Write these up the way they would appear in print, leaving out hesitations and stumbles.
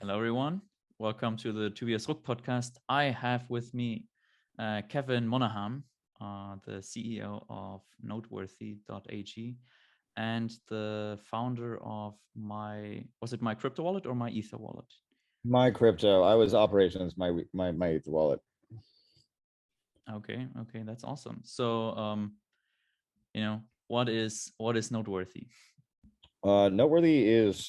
Hello, everyone. Welcome to the Tobias Ruck Podcast. I have with me Kevin Monaham, the CEO of Noteworthy.ag, and the founder of was it my crypto wallet or my Ether wallet? My crypto. I was operations. My wallet. Okay, that's awesome. So, what is Noteworthy? Noteworthy is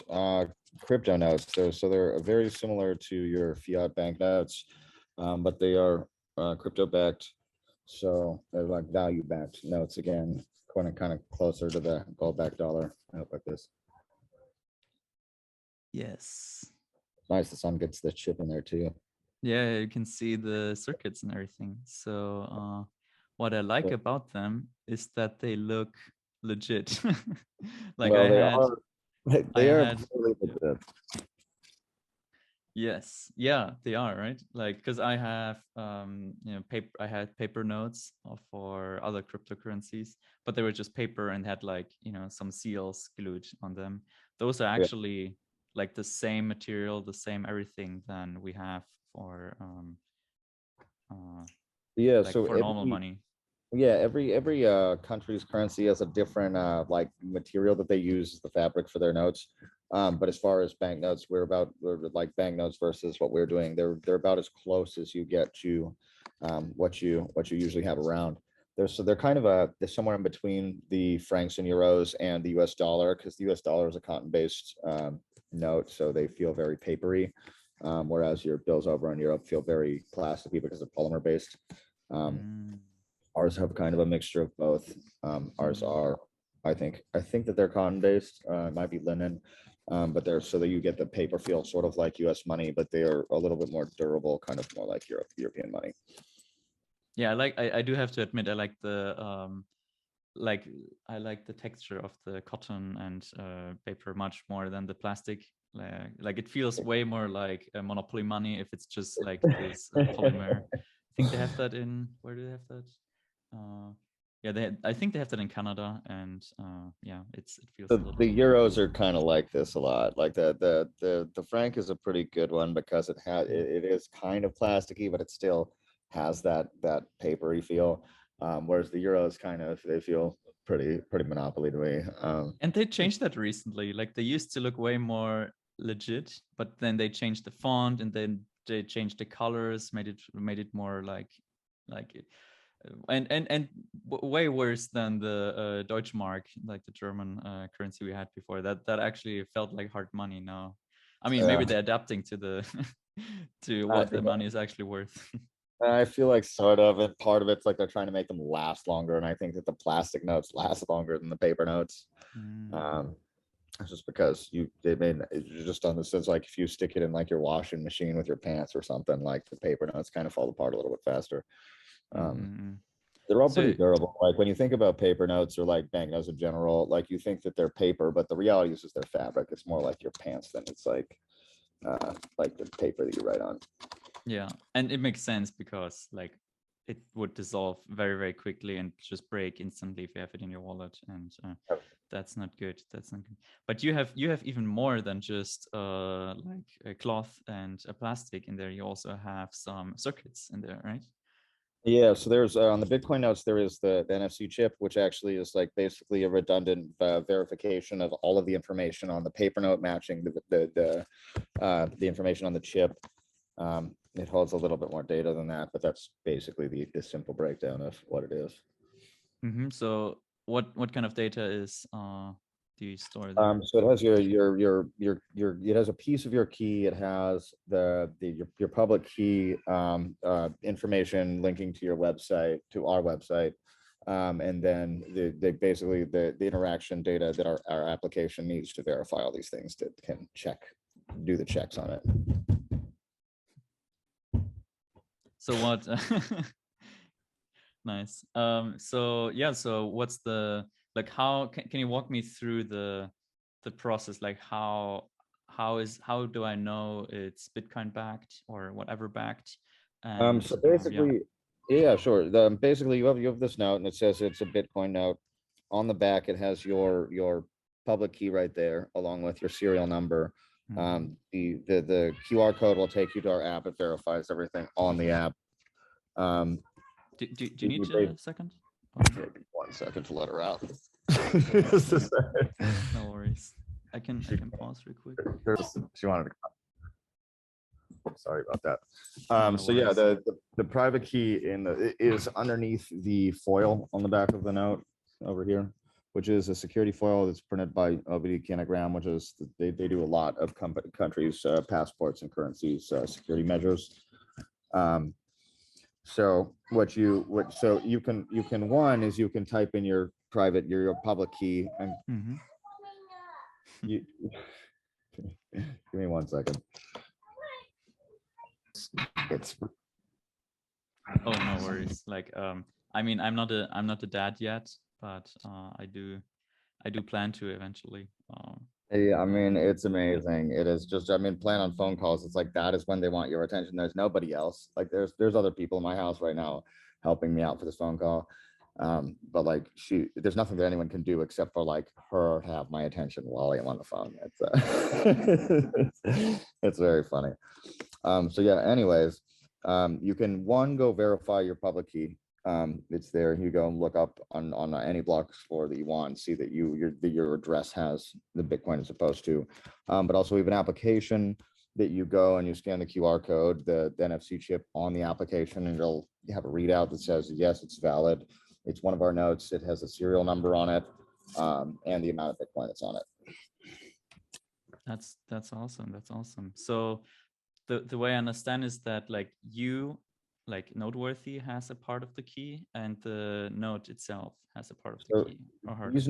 crypto notes. So they're very similar to your fiat banknotes, but they are crypto backed. So they're like value backed notes again, kind of closer to the gold backed dollar. Like this. Yes. Nice. The sun gets the chip in there too. Yeah, you can see the circuits and everything. So what I like about them is that they look legit. Like well, I they had are. I They are had really legit. yes, yeah, they are, right? Like because I have paper I had paper notes for other cryptocurrencies, but they were just paper and had like, some seals glued on them. Those are Yeah. actually like the same material, the same everything than we have for uh Yeah. like So for normal money. every country's currency has a different like material that they use as the fabric for their notes. But as far as banknotes, we're like banknotes versus what we're doing. They're about as close as you get to what you usually have around. They're kind of they're somewhere in between the francs and euros and the US dollar, because the US dollar is a cotton based note, so they feel very papery. Whereas your bills over in Europe feel very plasticky because they're polymer based. Um, Mm, Ours have kind of a mixture of both. Ours mm. are, I think that they're cotton based. It might be linen, but they're so that you get the paper feel sort of like U.S. money, but they are a little bit more durable, kind of more like European money. Yeah, I do have to admit I like like I like the texture of the cotton and paper much more than the plastic. Like it feels way more like a Monopoly money if it's just like this polymer. I think they have that in where do they have that? Yeah, I think they have that in Canada, and yeah, it feels a little. The euros are kind of like this a lot. Like the franc is a pretty good one because it is kind of plasticky, but it still has that papery feel. Whereas the euros they feel pretty monopoly to me. And they changed that recently. Like they used to look way more legit, but then they changed the font and then they changed the colors, made it more like it. And way worse than the Deutsche Mark, like the German currency we had before. That actually felt like hard money now. I mean, maybe Uh, they're adapting to the to I, what the money is actually worth. I feel like sort of, and part of it's like they're trying to make them last longer, and I think that the plastic notes last longer than the paper notes. Mm. Um, it's just because they made it's just on the sense like if you stick it in like your washing machine with your pants or something, like the paper notes kind of fall apart a little bit faster. Um, Mm-hmm. they're all pretty So durable. Like when you think about paper notes or like banknotes in general, like you think that they're paper, but the reality is they're fabric. It's more like your pants than it's like the paper that you write on. yeah, and it makes sense because like it would dissolve very, very quickly and just break instantly if you have it in your wallet, and that's not good. That's not good. But you have even more than just like a cloth and a plastic in there. You also have some circuits in there, right? Yeah, so there's on the Bitcoin notes, there is the NFC chip, which actually is like basically a redundant verification of all of the information on the paper note matching the information on the chip. It holds a little bit more data than that, but that's basically the simple breakdown of what it is. So what kind of data is do you store there? So it has your it has a piece of your key. It has your public key information linking to your website, to our website. And then they basically the interaction data that our application needs to verify all these things that can do the checks on it. So what nice. So yeah, so what's the like how can you walk me through the process? Like how do I know it's Bitcoin backed or whatever backed? And So yeah. basically, yeah, sure. Basically you have this note and it says it's a Bitcoin note. On the back, it has your public key right there, along with your serial number. The QR code will take you to our app. It verifies everything on the app. Do you need a second? Maybe 1 second to let her out. No worries. I can pause real quick. She wanted to. Sorry about that. No So yeah, worries. the private key is underneath the foil on the back of the note over here, which is a security foil that's printed by OBD Kinagram, which is they do a lot of countries' passports and currencies security measures. So you can one is you can type in your public key and you give me 1 second. It's oh, no worries. Like I mean, I'm not a dad yet, but I do plan to eventually. I mean, it's amazing. It is just, I mean, plan on phone calls. It's like that is when they want your attention. There's nobody else. Like there's other people in my house right now helping me out for this phone call. But like there's nothing that anyone can do except for like her have my attention while I'm on the phone. It's very funny. So yeah, anyways, you can go verify your public key. It's there. You go and look up on any block explorer that you want and see that your address has the Bitcoin it's supposed to. But also we have an application that you go and you scan the QR code, the NFC chip on the application, and it'll have a readout that says, yes, it's valid. It's one of our notes. It has a serial number on it, and the amount of Bitcoin that's on it. That's awesome. That's awesome. So the way I understand is that like Noteworthy has a part of the key and the note itself has a part of the key. These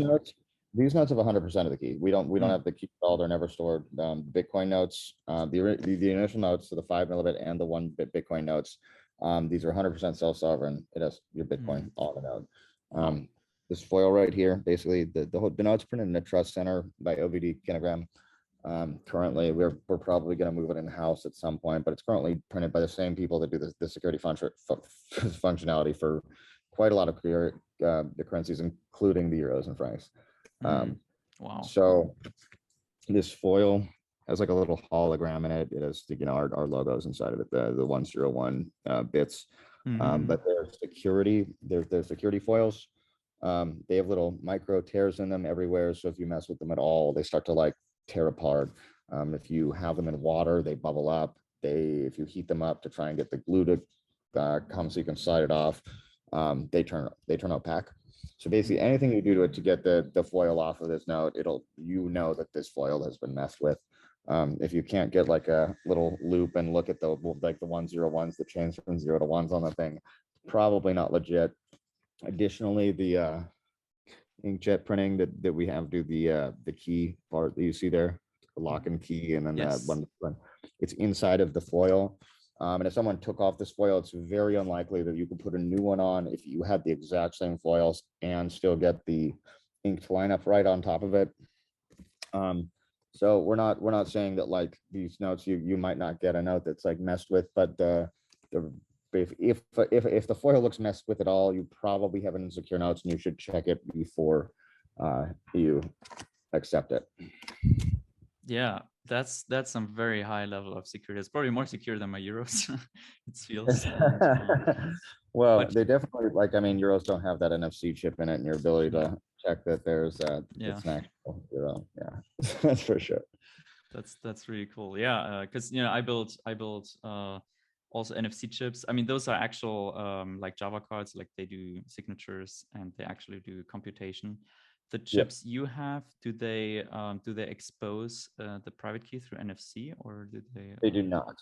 notes have 100% of the key. We don't have the key at all. They're never stored. Bitcoin notes, the initial notes, so the 5 millibit and the 1 bit Bitcoin notes, these are 100% self-sovereign. It has your Bitcoin on the node. This foil right here, basically the note's printed in a trust center by OVD Kinagram. Currently we're probably going to move it in house at some point, but it's currently printed by the same people that do the security functionality for quite a lot of the currencies, including the euros and francs. Wow. So this foil has like a little hologram in it. It has, our logos inside of it, the 101 bits. But there's security foils. They have little micro tears in them everywhere. So if you mess with them at all, they start to like tear apart. If you have them in water, they bubble up. If you heat them up to try and get the glue to come so you can slide it off, they turn opaque. So basically anything you do to it to get the foil off of this note, that this foil has been messed with. If you can't get like a little loop and look at the 101s, the change from 0 to 1s on the thing, probably not legit. Additionally, the inkjet printing that we have do the key part that you see there, the lock and key, and then that one, it's inside of the foil. And if someone took off this foil, it's very unlikely that you could put a new one on if you had the exact same foils and still get the ink to line up right on top of it. So we're not saying that like these notes you might not get a note that's like messed with, but if the foil looks messed with at all, you probably have insecure notes and you should check it before you accept it. Yeah, that's some very high level of security. It's probably more secure than my euros. It feels. Well, they definitely, like, I mean, euros don't have that NFC chip in it, and your ability to check that there's it's an actual euro. Yeah, that's for sure. That's really cool. Yeah, because I built also NFC chips. I mean, those are actual like Java cards. Like they do signatures and they actually do computation. The chips you have, do they expose the private key through NFC, or do they? They do not.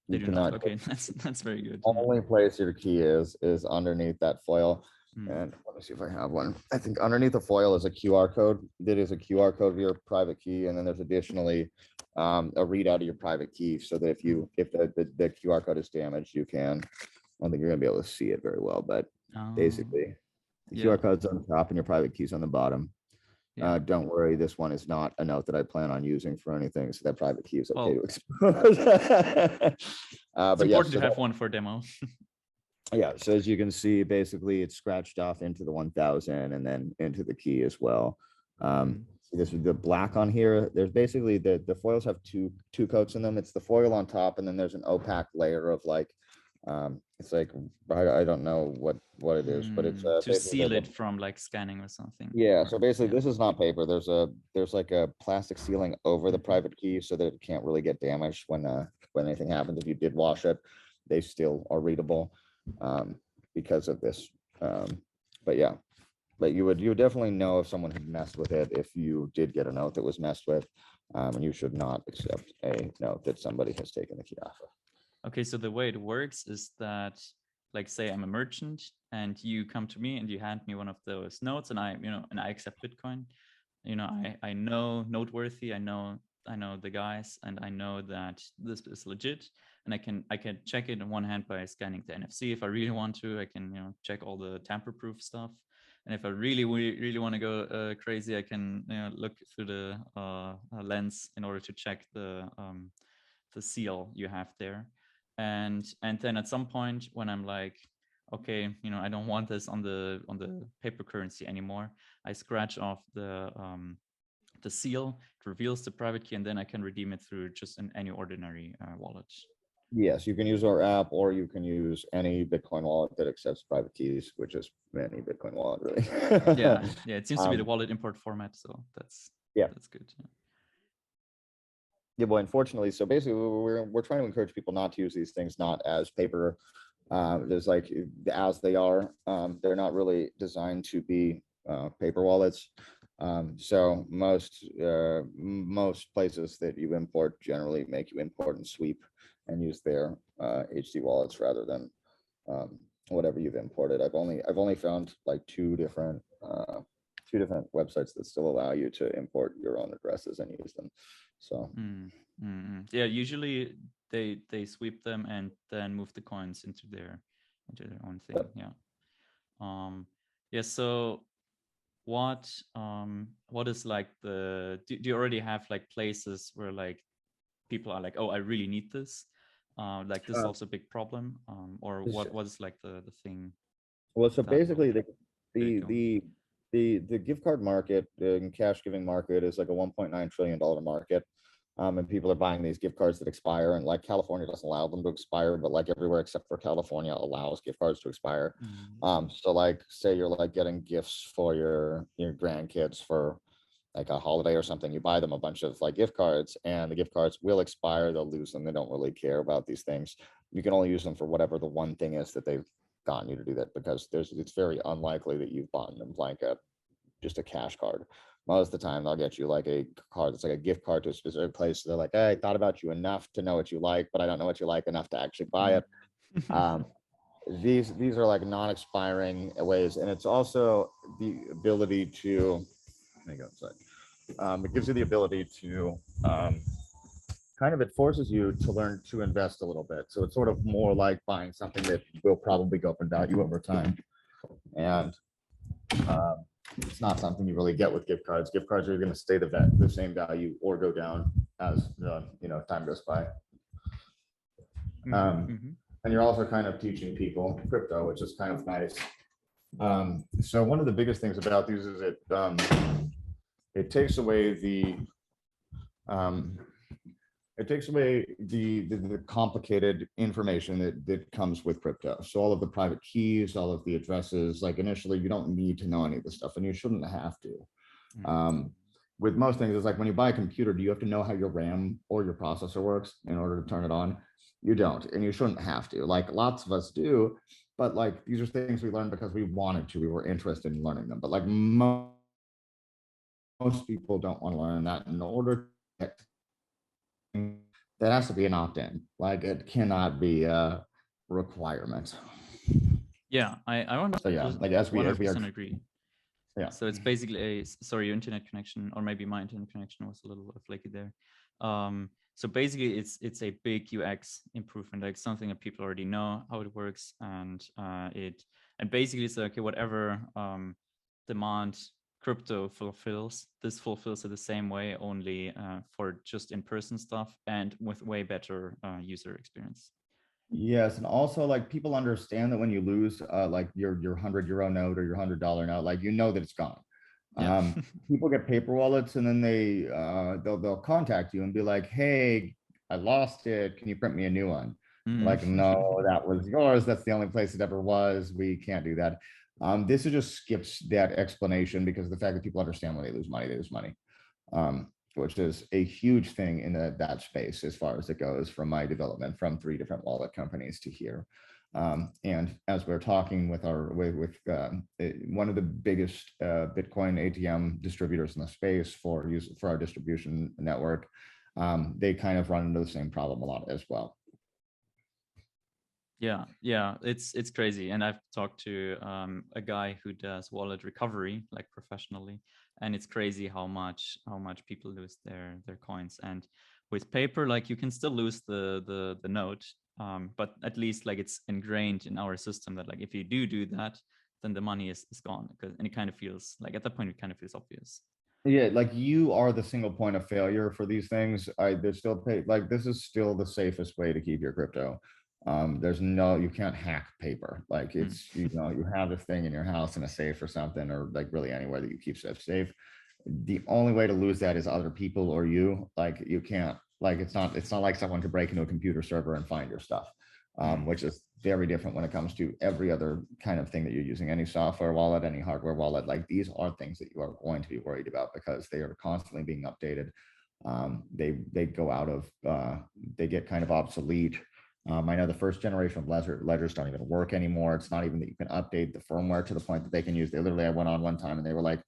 They do not. Okay, that's very good. Only place your key is underneath that foil. And let me see if I have one. I think underneath the foil is a QR code. That is a QR code of your private key, and then there's additionally a readout of your private key, so that if the QR code is damaged, you can. I don't think you're gonna be able to see it very well, but basically, the QR code's on top and your private key's on the bottom. Don't worry, this one is not a note that I plan on using for anything, so that private key is okay to expose. It's important to have one for demo. Yeah, so as you can see, basically it's scratched off into the 1000 and then into the key as well. So this is the black on here. There's basically the foils have two coats in them. It's the foil on top, and then there's an opaque layer of like, it's like I don't know what it is, but it's To seal it from like scanning or something. yeah. So basically, Yeah. this is not paper. There's like a plastic sealing over the private key so that it can't really get damaged when anything happens. If you did wash it, they still are readable because of this. But yeah. But you would definitely know if someone had messed with it if you did get a note that was messed with, and you should not accept a note that somebody has taken the key off of. Okay, so the way it works is that, like, say I'm a merchant and you come to me and you hand me one of those notes, and I accept Bitcoin. I know Noteworthy, I know the guys, and I know that this is legit, and I can check it in one hand by scanning the NFC. If I really want to, I can check all the tamper-proof stuff. And if I really want to go crazy, I can look through the lens in order to check the seal you have there. And then at some point when I'm like, okay, I don't want this on the paper currency anymore, I scratch off the seal. It reveals the private key, and then I can redeem it through just any ordinary wallet. Yes, you can use our app, or you can use any Bitcoin wallet that accepts private keys, which is any Bitcoin wallet, really. Yeah, it seems to be the wallet import format, so that's good. Yeah, well, unfortunately, so basically, we're trying to encourage people not to use these things not as paper. There's like as they are. They're not really designed to be paper wallets. So most places that you import generally make you import and sweep and use their HD wallets rather than whatever you've imported. I've only found like two different websites that still allow you to import your own addresses and use them. So yeah, usually they sweep them and then move the coins into their own thing. So what is like do you already have like places where like people are like, oh, I really need this, like this is also a big problem, or what is like the thing? Well, so basically the gift card market, the cash giving market is like a $1.9 trillion market. And people are buying these gift cards that expire, and like California doesn't allow them to expire, but like everywhere except for California allows gift cards to expire. So like say you're like getting gifts for your grandkids for like a holiday or something, you buy them a bunch of like gift cards, and the gift cards will expire, they'll lose them, they don't really care about these things. You can only use them for whatever the one thing is that they've gotten you to do that, because it's very unlikely that you've bought them like just a cash card. Most of the time they'll get you like a card that's like a gift card to a specific place. So they're like, hey, I thought about you enough to know what you like, but I don't know what you like enough to actually buy it. These are like non-expiring ways, and it's also the ability to let me go inside. It gives you the ability to kind of, it forces you to learn to invest a little bit. So it's sort of more like buying something that will probably go up in value over time. And it's not something you really get with gift cards. Gift cards are going to stay the same value or go down as time goes by. And you're also kind of teaching people crypto, which is kind of nice. So one of the biggest things about these is it takes away the complicated information that comes with crypto. So all of the private keys, all of the addresses, like initially you don't need to know any of this stuff, and you shouldn't have to. With most things, it's like when you buy a computer, do you have to know how your RAM or your processor works in order to turn it on? You don't, and you shouldn't have to. Like lots of us do, but like these are things we learned because we wanted to, we were interested in learning them. But like most people don't want to learn that. In order to that has to be an opt-in. Like it cannot be a requirement. Yeah, I want so yeah, like as we agree. Yeah. So it's basically sorry, your internet connection, or maybe my internet connection was a little flaky there. So basically it's a big UX improvement, like something that people already know how it works, and basically it's okay, whatever demand crypto fulfills, this fulfills it the same way, only for just in-person stuff and with way better user experience. Yes, and also like people understand that when you lose like your €100 note or your $100 note, like that it's gone. Yeah. People get paper wallets, and then they'll contact you and be like, "Hey, I lost it. Can you print me a new one?" Mm. Like, no, that was yours. That's the only place it ever was. We can't do that. This just skips that explanation because of the fact that people understand when they lose money, which is a huge thing in that space as far as it goes from my development from 3 different wallet companies to here. And as we're talking with one of the biggest Bitcoin ATM distributors in the space for our distribution network, they kind of run into the same problem a lot as well. Yeah, it's crazy. And I've talked to a guy who does wallet recovery like professionally, and it's crazy how much people lose their coins. And with paper, like you can still lose the note, but at least like it's ingrained in our system that like if you do that, then the money is gone. And it kind of feels like at that point it kind of feels obvious. Yeah, like you are the single point of failure for these things. There's still like this is still the safest way to keep your crypto. You can't hack paper. Like it's, you have this thing in your house in a safe or something, or like really anywhere that you keep stuff safe. The only way to lose that is other people or you. Like you can't, like it's not like someone could break into a computer server and find your stuff, which is very different when it comes to every other kind of thing that you're using, any software wallet, any hardware wallet. Like these are things that you are going to be worried about because they are constantly being updated. They go out of they get kind of obsolete. I know the first generation of ledgers don't even work anymore. It's not even that you can update the firmware to the point that they can use. I went on one time and they were like,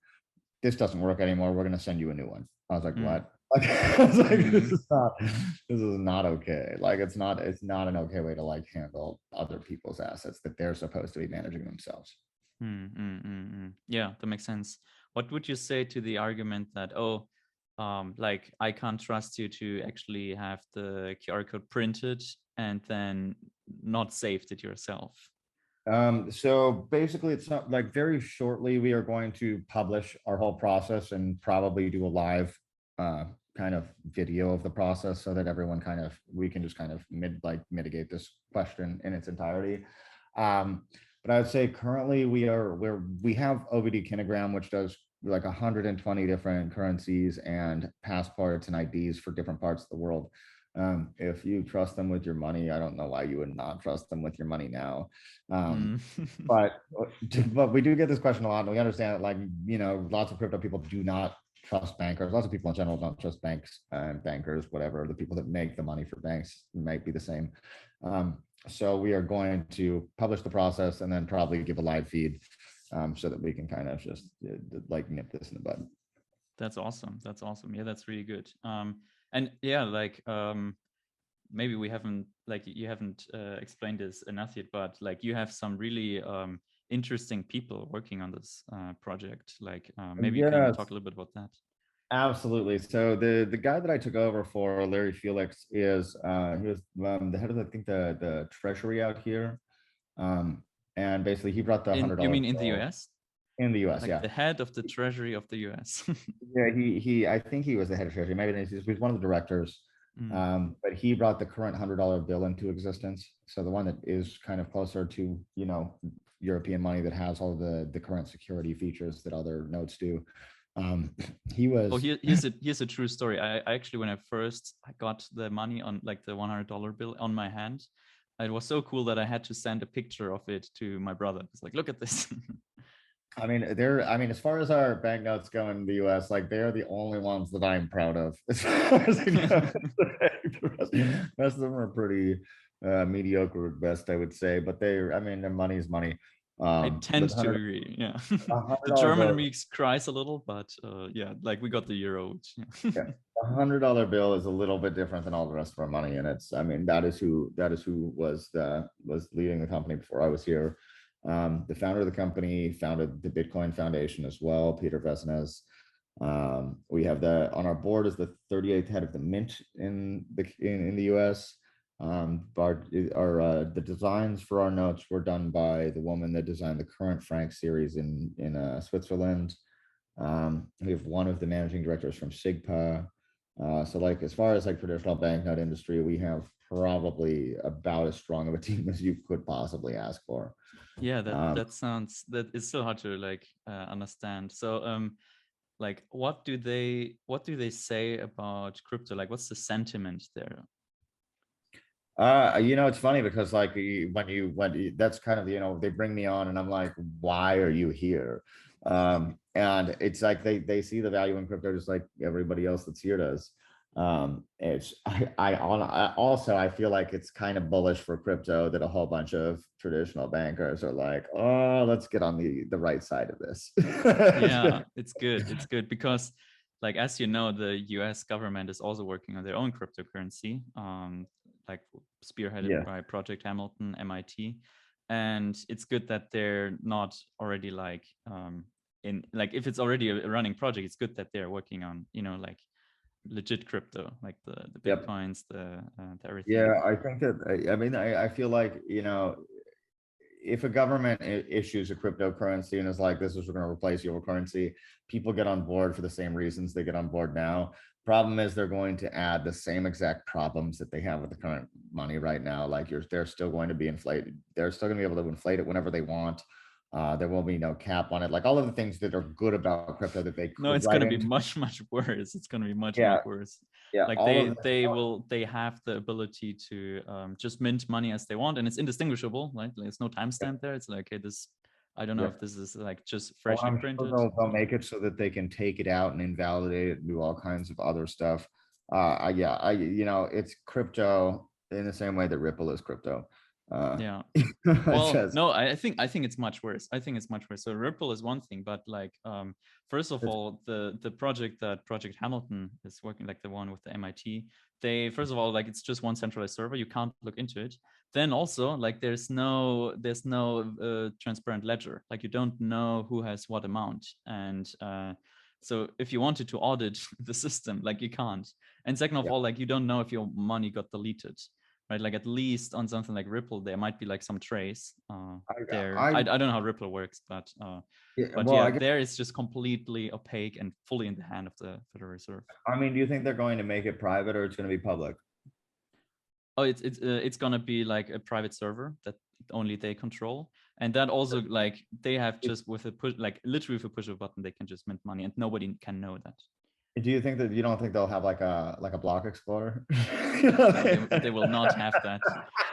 "This doesn't work anymore. We're going to send you a new one." I was like, "What?" Like, I was like, this is not okay. Like it's not an okay way to like handle other people's assets that they're supposed to be managing themselves. Yeah, that makes sense. What would you say to the argument that, oh, like I can't trust you to actually have the QR code printed and then not saved it yourself? So basically it's not like very shortly we are going to publish our whole process and probably do a live kind of video of the process so that everyone we can just kind of mitigate this question in its entirety. But I would say currently we have OVD Kinogram, which does like 120 different currencies and passports and IDs for different parts of the world. If you trust them with your money, I don't know why you would not trust them with your money now. But we do get this question a lot, and we understand that, like, lots of crypto people do not trust bankers. Lots of people in general don't trust banks and bankers, whatever. The people that make the money for banks might be the same. So we are going to publish the process and then probably give a live feed so that we can kind of just like nip this in the bud. That's awesome. Yeah, that's really good. And yeah, like maybe we haven't you haven't explained this enough yet, but like you have some really interesting people working on this project. Like maybe you can talk a little bit about that. Absolutely. So the guy that I took over for, Larry Felix, is he was the head of the treasury out here, and basically he brought the $100. You mean in the US? In the US, like yeah. The head of the treasury of the US. Yeah, he I think he was the head of treasury. Maybe he was one of the directors. But he brought the current $100 bill into existence. So the one that is kind of closer to European money that has all the current security features that other notes do. He was. Oh, here's a true story. I actually, when I got the money on like the $100 bill on my hand, it was so cool that I had to send a picture of it to my brother. It's like, look at this. I mean, as far as our banknotes go in the US, like they're the only ones that I'm proud of. As far as I know, the rest of them are pretty mediocre at best, I would say. But their money is money. I tend to agree. Yeah. The German mix cries a little, but yeah, like we got the euro. Which, yeah. The $100 bill is a little bit different than all the rest of our money, and that is who was leading the company before I was here. The founder of the company founded the Bitcoin Foundation as well, Peter Vesnes. We have on our board is the 38th head of the mint in the US. The designs for our notes were done by the woman that designed the current Frank series in Switzerland. We have one of the managing directors from SIGPA. So like as far as like traditional banknote industry, we have probably about as strong of a team as you could possibly ask for. Yeah, that sounds that it's so hard to like understand. So like what do they say about crypto? Like what's the sentiment there? It's funny because like that's kind of, they bring me on and I'm like, why are you here? And it's like they see the value in crypto just like everybody else that's here does. It's I also I feel like it's kind of bullish for crypto that a whole bunch of traditional bankers are like, oh, let's get on the right side of this. Yeah, it's good. It's good because, like, as you know, the US government is also working on their own cryptocurrency, like spearheaded Yeah. by Project Hamilton, MIT. And it's good that they're not already like in like if it's already a running project, it's good that they're working on, like legit crypto, like the Yep. Bitcoins, the everything. Yeah, I think that I mean I feel like, if a government issues a cryptocurrency and is like, this is going to replace your currency, people get on board for the same reasons they get on board now. Problem is they're going to add the same exact problems that they have with the current money right now. Like they're still going to be inflated. They're still going to be able to inflate it whenever they want. There will be no cap on it. Like all of the things that are good about crypto that they No, could it's going write to be into. much much worse. It's going to be much Yeah, worse. yeah, Like all of this. they have the ability to just mint money as they want, and it's indistinguishable. Right, there's no timestamp there. It's like, okay, this, I don't know if Yep. this is like just Oh, freshly I'm sure printed. they'll make it so that they can take it out and invalidate it and do all kinds of other stuff. Yeah, it's crypto in the same way that Ripple is crypto. Yeah. It's Well, just, no, I think it's much worse. I think it's much worse. So Ripple is one thing, but like first of it's, all, the project that Project Hamilton is working, like the one with the MIT, they first of all, like it's just one centralized server. You can't look into it. Then also, like there's no transparent ledger. Like you don't know who has what amount. And so if you wanted to audit the system, like you can't. And second of yeah, all, like you don't know if your money got deleted, right? Like at least on something like Ripple, there might be like some trace there. I don't know how Ripple works, yeah, but well, yeah, I guess, there it's just completely opaque and fully in the hand of the Federal Reserve. I mean, do you think they're going to make it private or it's going to be public? Oh, it's gonna be like a private server that only they control, and that also like they have just with a push, like literally with a push of a button, they can just mint money, and nobody can know that. Do you think that you don't think they'll have like a block explorer? No, they will not have that.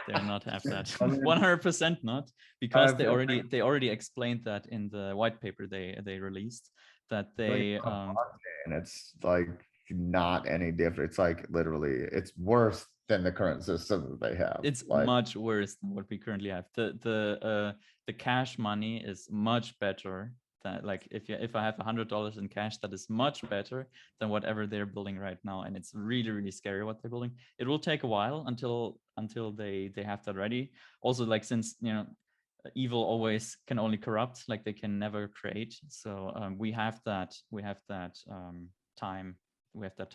They will not have that. I mean, 100% not, because I they feel already explained that in the white paper they released, that like they and it's like not any different. It's like literally, it's worse than the current system that they have. it's Like, much worse than what we currently have. The cash money is much better. That like if I have $100 in cash, that is much better than whatever they're building right now, and it's really scary what they're building. It will take a while until they have that ready. Also, like since evil always can only corrupt, like they can never create. So time we have that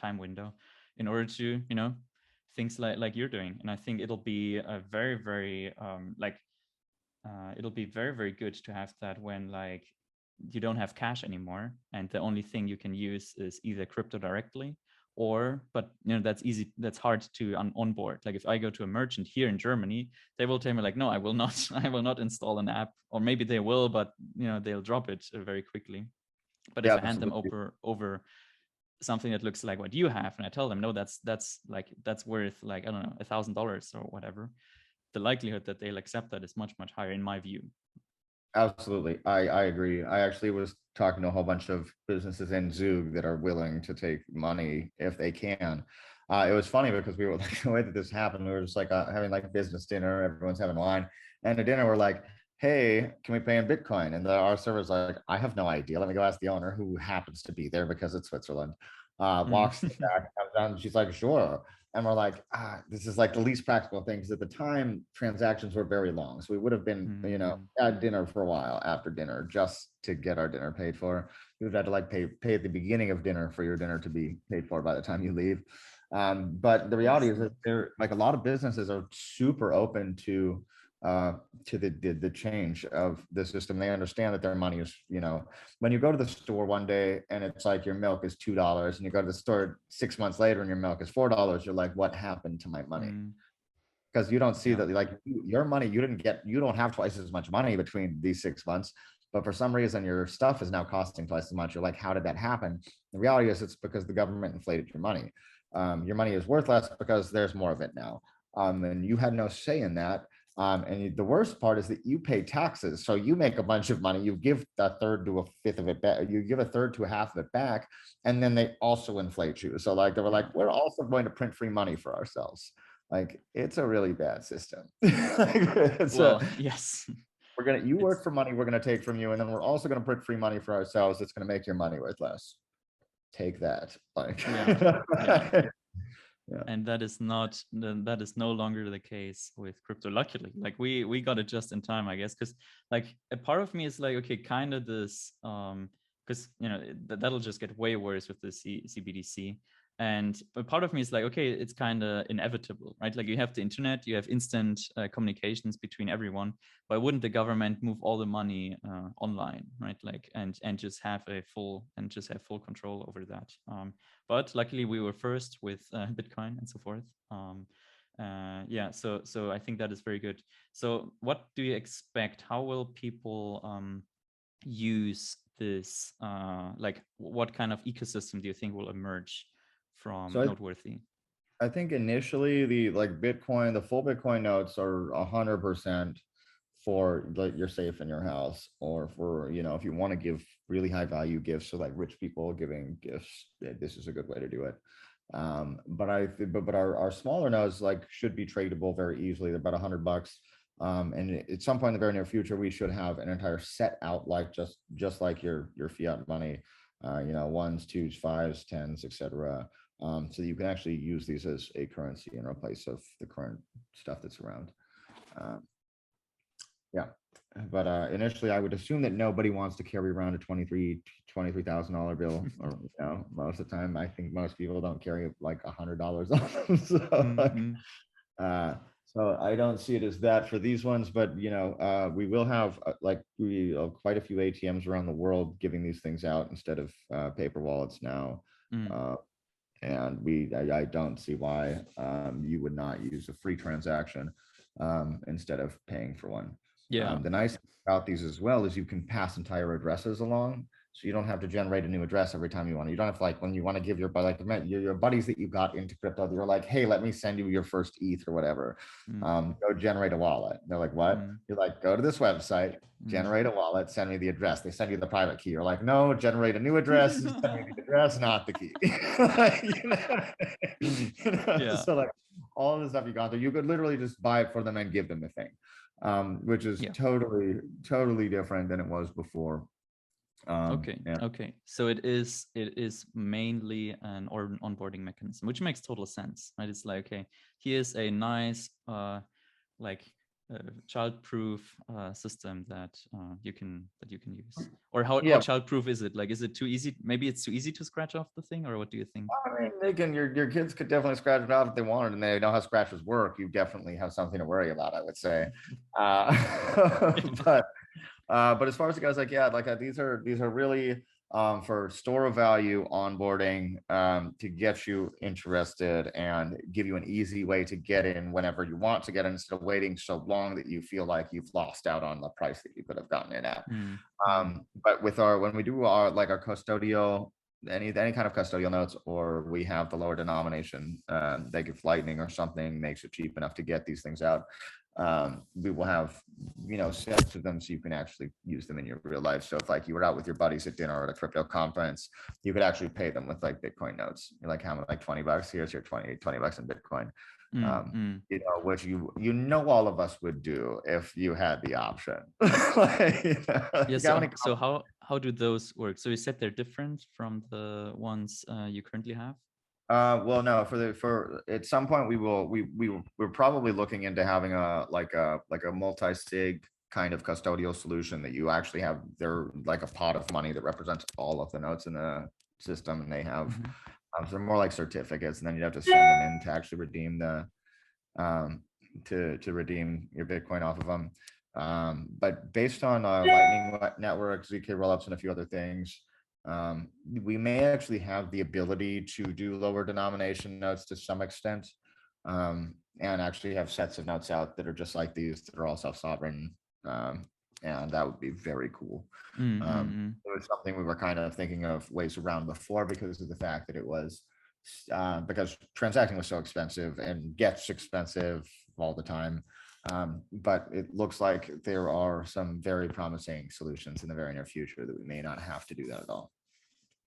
time window in order to things like you're doing. And I think it'll be a very it'll be very good to have that when like you don't have cash anymore and the only thing you can use is either crypto directly, or but that's easy, that's hard to onboard. Like if I go to a merchant here in Germany, they will tell me like, no, I will not I will not install an app, or maybe they will, but they'll drop it very quickly. But yeah, if I hand them absolutely. over something that looks like what you have, and I tell them, no, that's worth like, I don't know, $1,000 or whatever, the likelihood that they'll accept that is much higher in my view. Absolutely. I agree. I actually was talking to a whole bunch of businesses in Zug that are willing to take money if they can. It was funny because we were like, the way that this happened, we were just like having like business dinner, everyone's having wine. And at dinner, we're like, hey, can we pay in Bitcoin? And our server's like, I have no idea. Let me go ask the owner, who happens to be there because it's Switzerland. Walks to the back, comes down, and she's like, sure. And we're like, this is like the least practical thing, because at the time transactions were very long. So we would have been, at dinner for a while after dinner just to get our dinner paid for. You would have had to like pay at the beginning of dinner for your dinner to be paid for by the time you leave. But the reality is that there, like a lot of businesses are super open to the change of the system. They understand that their money is, when you go to the store one day and it's like your milk is $2, and you go to the store 6 months later and your milk is $4, you're like, what happened to my money? Because you don't see Yeah. that, like your money, you don't have twice as much money between these 6 months. but for some reason your stuff is now costing twice as much. You're like, how did that happen? The reality is it's because the government inflated your money. Your money is worth less because there's more of it now. And you had no say in that. And the worst part is that you pay taxes. So you make a bunch of money, you give a third to a fifth of it back, you give a third to a half of it back, and then they also inflate you. So like they were Yeah. like, we're also going to print free money for ourselves. Like it's a really bad system. It's Well, yes. you It's work for money, we're gonna take from you, and then we're also gonna print free money for ourselves. It's gonna make your money worth less. Take that. Like yeah. Yeah. yeah. And that is no longer the case with crypto, luckily. Like we got it just in time, I guess, because like a part of me is like, okay, kind of this because that'll just get way worse with the CBDC. And a part of me is like, okay, it's kind of inevitable, right? Like you have the internet, you have instant communications between everyone. Why wouldn't the government move all the money online, right? Like and just have full control over that. But luckily we were first with Bitcoin and so forth. Yeah, so I think that is very good. So what do you expect? How will people use this? Like, what kind of ecosystem do you think will emerge from So Noteworthy? I think initially the like Bitcoin, the full Bitcoin notes are 100% for like you're safe in your house, or for if you want to give really high value gifts, so like rich people giving gifts, this is a good way to do it. But our smaller nodes like should be tradable very easily. They're about $100. And at some point in the very near future, we should have an entire set out like just like your fiat money, ones, twos, fives, tens, etc. So you can actually use these as a currency in place of the current stuff that's around. Um, yeah. But initially, I would assume that nobody wants to carry around a $23,000 bill, or most of the time, I think most people don't carry like $100 on them. So, Mm-hmm. uh, so I don't see it as that for these ones. But we will have quite a few ATMs around the world giving these things out instead of paper wallets now. Mm. And I don't see why you would not use a free transaction instead of paying for one. Yeah. The nice thing about these as well is you can pass entire addresses along, so you don't have to generate a new address every time you want. You don't have to, like when you want to give your buddies that you got into crypto, you're like, hey, let me send you your first ETH or whatever. Go generate a wallet. They're like, what? Mm. You're like, go to this website, generate a wallet, send me the address. They send you the private key. You're like, no, generate a new address, send me the address, not the key. Yeah. So like all of the stuff you got there, you could literally just buy it for them and give them the thing, which is Yeah. totally different than it was before. Okay. Okay. So it is mainly an onboarding mechanism, which makes total sense, right? It's like, okay, here's a nice like child-proof system that you can use. Or how Yeah, child-proof is it? Like, is it too easy? Maybe it's too easy to scratch off the thing, or what do you think? I mean, your kids could definitely scratch it off if they wanted, and they know how scratches work. You definitely have something to worry about, I would say. But but as far as it goes, like these are really for store of value onboarding, to get you interested and give you an easy way to get in whenever you want to get in, instead of waiting so long that you feel like you've lost out on the price that you could have gotten it at. But with when we do our our custodial, any kind of custodial notes, or we have the lower denomination, they give Lightning or something, makes it cheap enough to get these things out. We will have sets of them so you can actually use them in your real life. So if like you were out with your buddies at dinner or at a crypto conference, you could actually pay them with like Bitcoin notes. You're like, how much? Like $20. Here's your 20 bucks in Bitcoin. Which all of us would do if you had the option. Yeah. So how do those work? So you said they're different from the ones you currently have? Well, no, for at some point we're probably looking into having a multi-sig kind of custodial solution that you actually have there, like a pot of money that represents all of the notes in the system, and they have so they're more like certificates, and then you'd have to send them in to actually redeem to redeem your Bitcoin off of them. But based on Lightning Network, ZK rollups, and a few other things, we may actually have the ability to do lower denomination notes to some extent, and actually have sets of notes out that are just like these, that are all self-sovereign, and that would be very cool. Mm-hmm. It was something we were kind of thinking of ways around before because of the fact that it was because transacting was so expensive and gets expensive all the time. But it looks like there are some very promising solutions in the very near future that we may not have to do that at all.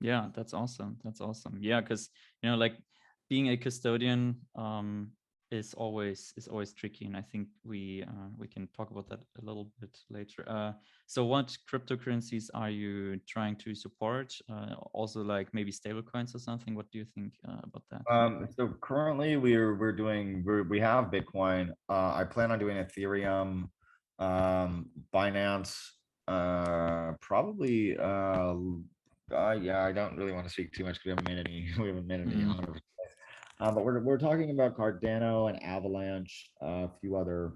Yeah, that's awesome. That's awesome. Yeah, because like being a custodian is always tricky, and I think we can talk about that a little bit later. So, what cryptocurrencies are you trying to support? Also, like maybe stable coins or something. What do you think about that? So currently we have Bitcoin. I plan on doing Ethereum, Binance, probably. Yeah, I don't really want to speak too much because we haven't made any Mm-hmm. 100. But we're talking about Cardano and Avalanche, a few other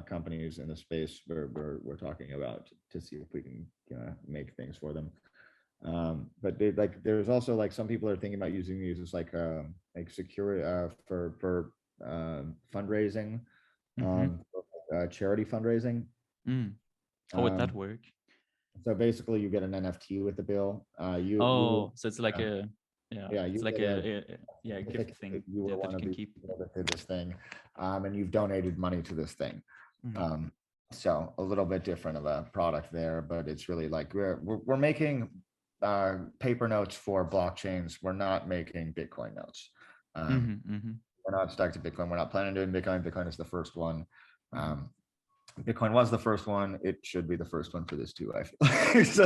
companies in the space we're talking about to see if we can make things for them. But there's also like some people are thinking about using these as like security for fundraising, Mm-hmm. charity fundraising. Mm. How would that Um, work? so basically, you get an NFT with the bill. You Oh, so it's like uh, a yeah, yeah, it's you like get a a gift certificate that thing, you were yeah, that one you of can the keep. people that did this thing, and you've donated money to this thing. Mm. Um, so a little bit different of a product there, but it's really like we're making paper notes for blockchains. We're not making Bitcoin notes. Um, Mm-hmm, mm-hmm, we're not stuck to Bitcoin. We're not planning on doing Bitcoin. Bitcoin is the first one. Um, Bitcoin was the first one. It should be the first one for this too, I feel like. So,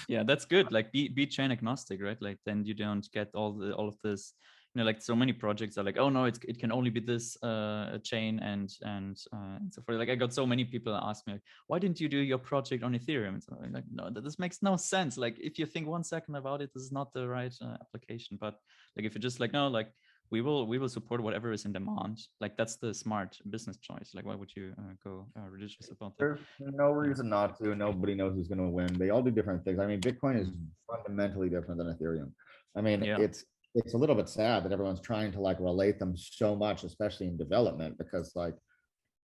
yeah, that's good. Like be chain agnostic, right? Like then you don't get all of this, like so many projects are like, oh no, it can only be this chain and so forth. Like I got so many people ask me like, why didn't you do your project on Ethereum? And so I'm like, no, this makes no sense. Like if you think 1 second about it, this is not the right application. But like if you're just like, no, like we will support whatever is in demand. Like that's the smart business choice. Like why would you go religious about that? there's no Yeah. reason not to. Nobody knows who's going to win. They all do different things. I mean, Bitcoin is Mm. fundamentally different than Ethereum. I mean, Yeah. it's a little bit sad that everyone's trying to like relate them so much, especially in development, because like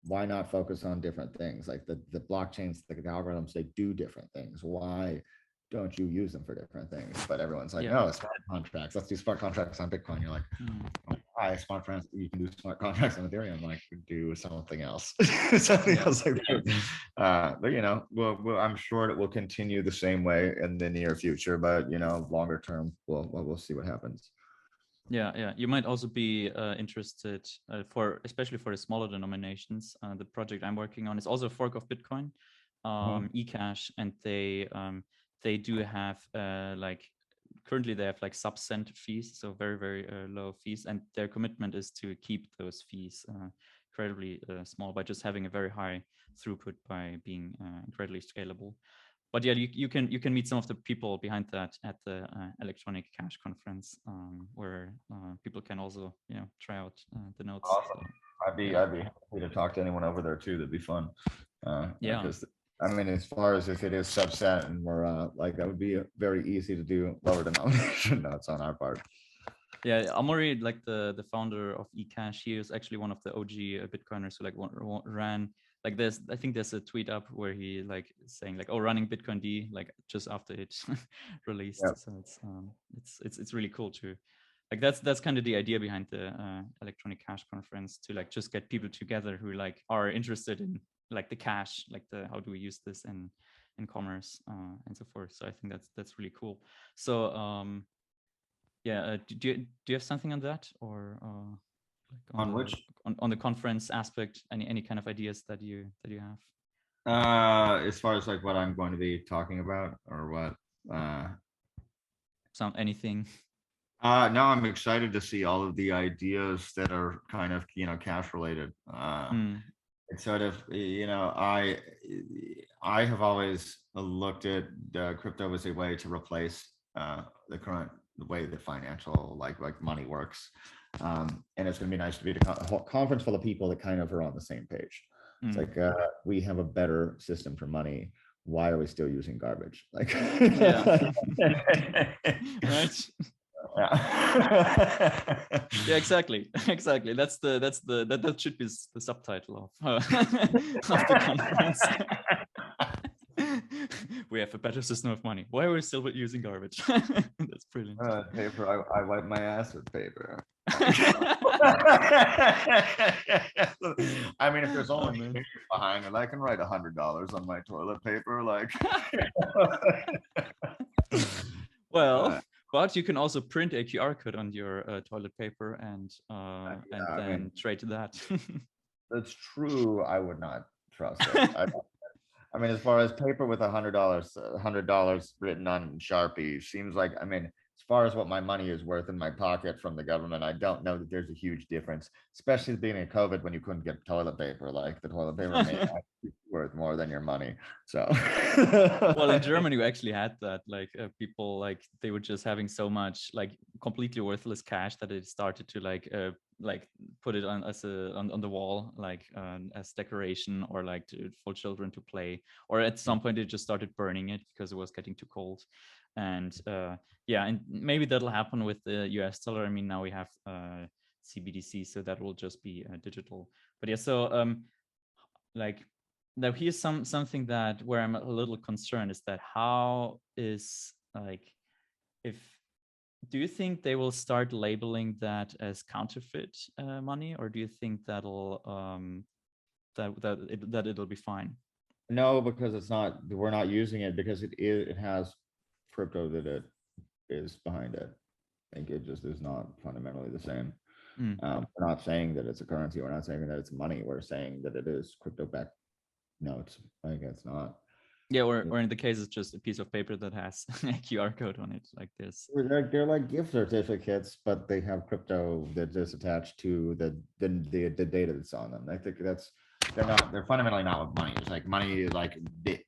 why not focus on different things? Like the blockchains, the algorithms, they do different things. Why don't you use them for different things? But everyone's like, Yeah. no, smart contracts. Let's do smart contracts on Bitcoin. You're like, Mm. hi, smart friends. You can do smart contracts on Ethereum. Like, do something else, something Yeah. else like that. But I'm sure it will continue the same way in the near future. But longer term, we'll see what happens. Yeah. You might also be interested for, especially for the smaller denominations. The project I'm working on is also a fork of Bitcoin, Mhm. eCash, and they do have like currently they have like sub-cent fees, so very very low fees, and their commitment is to keep those fees incredibly small by just having a very high throughput by being incredibly scalable. But yeah, you can meet some of the people behind that at the electronic cash conference, where people can also try out the notes. Awesome. So I'd be yeah, I'd be happy to talk to anyone over there too. That'd be fun. yeah, Because I mean, as far as if it is subset and we're like that would be very easy to do lower denomination notes on our part. yeah. Amaury, like the founder of eCash, he is actually one of the OG Bitcoiners who like ran like this. I think there's a tweet up where he like saying like, oh, running Bitcoin D like just after it Yeah. released. So it's really cool to like that's kind of the idea behind the electronic cash conference, to like just get people together who like are interested in like the cash, like the how do we use this in commerce and so forth. So I think that's really cool. So yeah, do you have something on that, or like on On the which on the conference aspect, any kind of ideas that you have? as far as like what I'm going to be talking about or what Some anything? no, I'm excited to see all of the ideas that are kind of cash related. Mm, It's sort of I have always looked at crypto as a way to replace the current way that financial like money works, and it's going to be nice to be at a whole conference full of people that kind of are on the same page. It's mm. like we have a better system for money. Why are we still using garbage? Like, Yeah. Right. Yeah, exactly. That should be the subtitle of of the conference. We have a better system of money. Why are we still using garbage? That's brilliant. Paper. I wipe my ass with paper. I mean, if there's only behind it, I can write $100 on my toilet paper. Like, well, but you can also print a QR code on your toilet paper and then trade that. That's true. I would not trust it. I mean, as far as paper with $100 written on Sharpie seems like, I mean, as far as what my money is worth in my pocket from the government, I don't know that there's a huge difference, especially at the beginning of COVID when you couldn't get toilet paper. Like the toilet paper may be worth more than your money. So, well, in Germany, we actually had that. Like people, like they were just having so much like completely worthless cash that they started to like put it on as on the wall, like as decoration, or like for children to play, or at some point they just started burning it because it was getting too cold. And yeah, and maybe that'll happen with the US dollar. I mean, now we have CBDC, so that will just be digital. But yeah, so like now here's something that where I'm a little concerned is that how is like if do you think they will start labeling that as counterfeit money, or do you think that'll that it'll be fine? no, because it's not. We're not using it because it has crypto that it is behind it. I think it just is not fundamentally the same. We're not saying that it's a currency. We're not saying that it's money. We're saying that it is crypto-backed notes. Like it's not. Yeah, or in the case it's just a piece of paper that has a QR code on it, like this. They're like gift certificates, but they have crypto that is attached to the data that's on them. I think they're fundamentally not what money is. Like money is like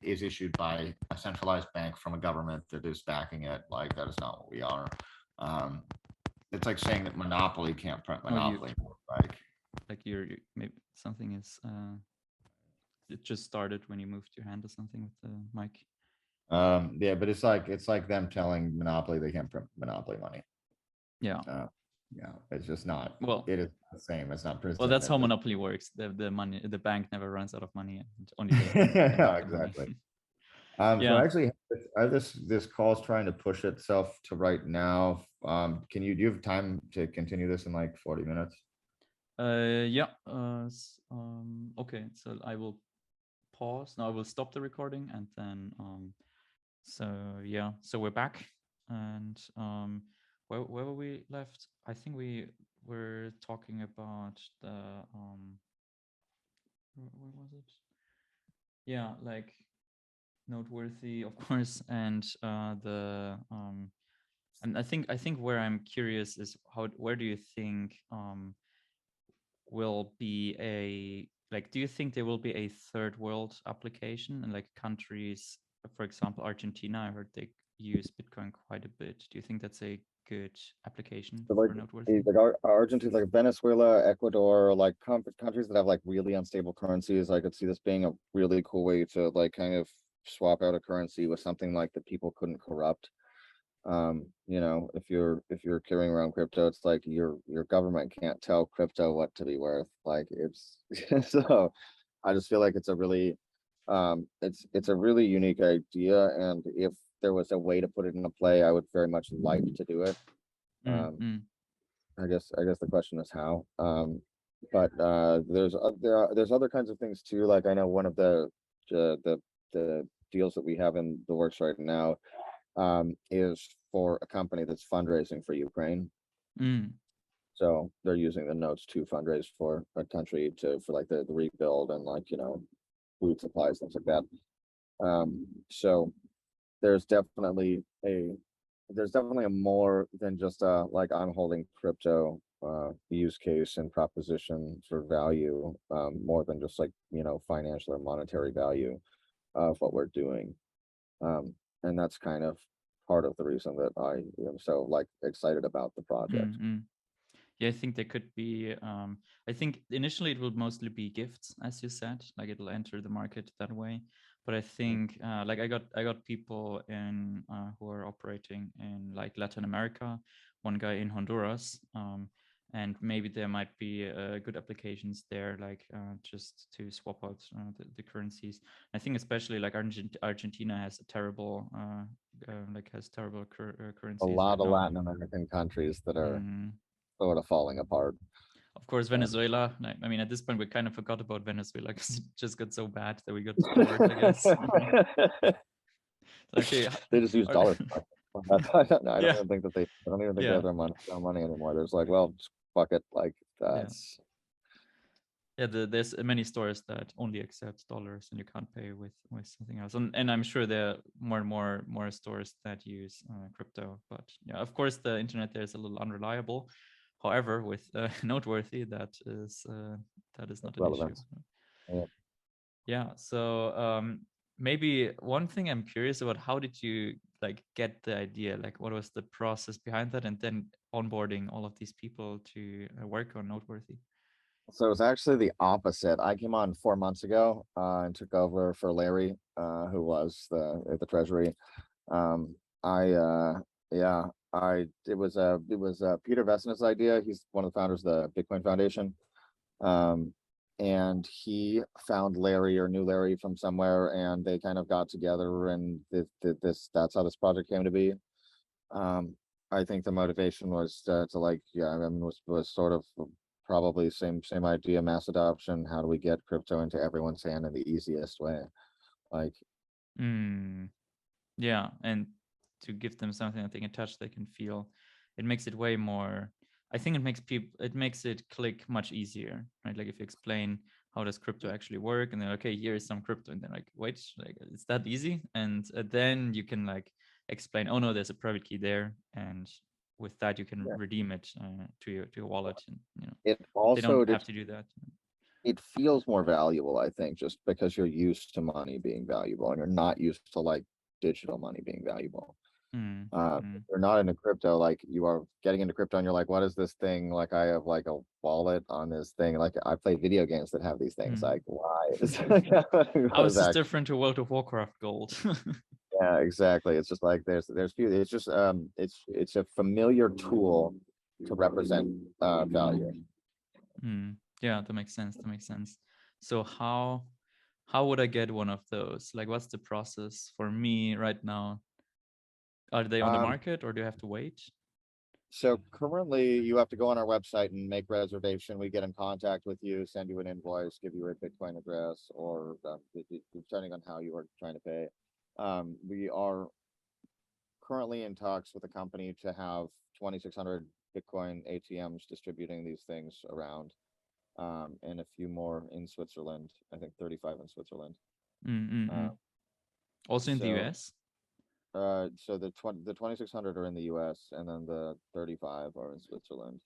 is issued by a centralized bank from a government that is backing it. Like that is not what we are. It's like saying that Monopoly can't print Monopoly. Like you're maybe something is it just started when you moved your hand or something with the mic. Yeah, but it's like them telling Monopoly they can't print Monopoly money. Yeah. Yeah, it's just not. Well, it is the same. It's not. Well, that's how Monopoly works. The money, the bank never runs out of money, and only yeah, exactly. Yeah. So actually, this call is trying to push itself to right now. Do you have time to continue this in like 40 minutes? Yeah. Okay. So I will pause. No, I will stop the recording, and then so yeah. So we're back, and where were we left? I think we were talking about the where was it? Yeah, like Noteworthy, of course, and and I think where I'm curious is where do you think will be do you think there will be a third world application, and like countries, for example, Argentina, I heard they use Bitcoin quite a bit. Do you think that's a good application for Noteworthy? Like Argentina, like Venezuela, Ecuador, like countries that have like really unstable currencies. I could see this being a really cool way to like kind of swap out a currency with something like that people couldn't corrupt. If you're carrying around crypto, it's like your government can't tell crypto what to be worth. Like it's so I just feel like it's a really it's a really unique idea, and if there was a way to put it into play, I would very much like to do it. I guess the question is how. But there's other kinds of things too. Like I know one of the deals that we have in the works right now is for a company that's fundraising for Ukraine. So they're using the notes to fundraise for a country for like the rebuild and like food supplies, things like that. So there's definitely a more than just like I'm holding crypto use case and proposition for value, more than just like financial or monetary value of what we're doing, and that's kind of part of the reason that I am so like excited about the project. Yeah, I think there could be. I think initially it will mostly be gifts, as you said, like it'll enter the market that way. But I think, like I got people in who are operating in like Latin America, one guy in Honduras. And maybe there might be good applications there, like just to swap out the currencies. I think especially like Argentina has a terrible, has terrible A currencies lot right of now. Latin American countries that are Mm. sort of falling apart. Of course, And Venezuela. I mean, at this point, we kind of forgot about Venezuela because it just got so bad that we got bored, I guess. Okay. they just use Are- dollars. I don't yeah. even think that they. I don't even think they Yeah. have their money anymore. There's like, well, just fuck it. Like Yeah. that's Yeah, there's many stores that only accept dollars and you can't pay with something else. And I'm sure there are more and more stores that use crypto. But yeah, of course, the internet there is a little unreliable. However, with Noteworthy, that is not an issue. relevant. Yeah. Yeah. So maybe one thing I'm curious about, how did you like get the idea? Like, what was the process behind that, and then onboarding all of these people to work on Noteworthy? So it's actually the opposite. I came on 4 months ago and took over for Larry, who was the treasury. Um, I yeah, it was Peter Vesna's idea. He's one of the founders of the Bitcoin Foundation. Um, and he found Larry or knew Larry from somewhere, and they kind of got together, and that's how this project came to be. Um, I think the motivation was to like, yeah, I mean, was sort of probably same idea, mass adoption. How do we get crypto into everyone's hand in the easiest way? Like, Mm. Yeah, and to give them something that they can touch, they can feel. It makes it way more. I think it makes it click much easier, right? Like if you explain how does crypto actually work, and then okay, here is some crypto, and then like wait, like it's that easy, and then you can like explain. Oh no, there's a private key there, and with that you can yeah. redeem it to your wallet, and It they also don't have to do that. it feels more valuable, I think, just because you're used to money being valuable and you're not used to like digital money being valuable. Mm, If mm. you're not into crypto, like you are getting into crypto and you're like, what is this thing? Like I have like a wallet on this thing. Like I play video games that have these things. Mm. Like why is How what is is this actually different to World of Warcraft Gold? yeah, exactly. It's just like there's few it's a familiar tool to represent value. Yeah, that makes sense. That makes sense. So how would I get one of those? Like, what's the process for me right now? Are they on the Um, market or do I have to wait? So currently you have to go on our website and make reservation. We get in contact with you, send you an invoice, give you a Bitcoin address, or depending on how you are trying to pay. We are currently in talks with a company to have 2,600 Bitcoin ATMs distributing these things around, and a few more in Switzerland. I think 35 in Switzerland. Uh, Mm-mm-mm. Also in the so US? so the 2,600 are in the U.S. and then the 35 are in Switzerland.